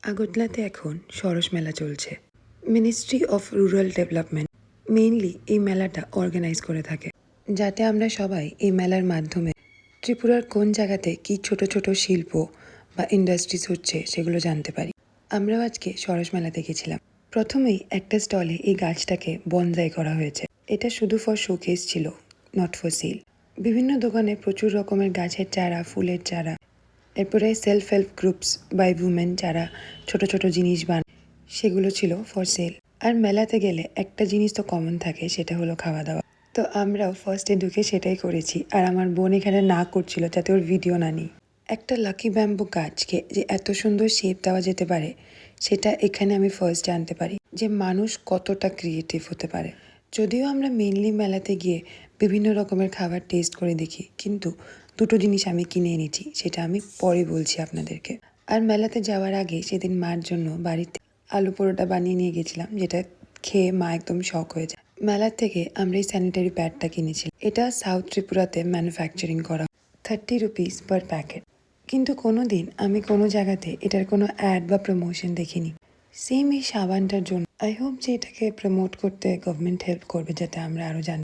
আগরতলাতে এখন সরস মেলা চলছে। Ministry of rural development mainly এই মেলাটা অর্গানাইজ করে থাকে, যাতে আমরা সবাই এই মেলার মাধ্যমে ত্রিপুরার কোন জায়গাতে কি ছোট ছোট শিল্প বা ইন্ডাস্ট্রিজ হচ্ছে সেগুলো জানতে পারি। আমরাও আজকে সরস মেলাতে গেছিলাম। প্রথমেই একটা স্টলে এই গাছটাকে বনসাই করা হয়েছে। এটা শুধু ফর শোকেস ছিল, নট ফর সেল। বিভিন্ন দোকানে প্রচুর রকমের গাছের চারা, ফুলের চারা, এরপরে self help groups by women যারা ছোট ছোট জিনিস সেগুলো ছিল ফর সেল। আর মেলাতে গেলে একটা জিনিস তো কমন থাকে, সেটা হলো খাওয়া দাওয়া। তো আমরাও ফার্স্টে ঢুকে সেটাই করেছি, আর আমার বোন এখানে না করছিল যাতে ওর ভিডিও না নিই। একটা লাকি ব্যাম্বু গাছকে যে এত সুন্দর শেপ দেওয়া যেতে পারে, সেটা এখানে আমি ফার্স্ট জানতে পারি যে মানুষ কতটা ক্রিয়েটিভ হতে পারে। যদিও আমরা মেনলি মেলাতে গিয়ে বিভিন্ন রকমের খাবার টেস্ট করে দেখি, কিন্তু দুটো জিনিস আমি কিনে এনেছি, সেটা আমি পরে বলছি আপনাদেরকে। আর মেলাতে যাওয়ার আগে সেদিন মার জন্য বাড়িতে আলু পরোটা বানিয়ে নিয়ে গেছিলাম, যেটা খেয়ে মা একদম শক হয়ে যায়। মেলার থেকে আমরা এই স্যানিটারি প্যাডটা কিনেছিলাম। এটা সাউথ ত্রিপুরাতে ম্যানুফ্যাকচারিং করা, 30 রুপিস পার প্যাকেট। কিন্তু কোনো দিন আমি কোনো জায়গাতে এটার কোনো অ্যাড বা প্রমোশন দেখিনি। সেম এই সাবানটার জন্য আই হোপ যে এটাকে প্রমোট করতে গভর্নমেন্ট হেল্প করবে, যাতে আমরা আরও জানি।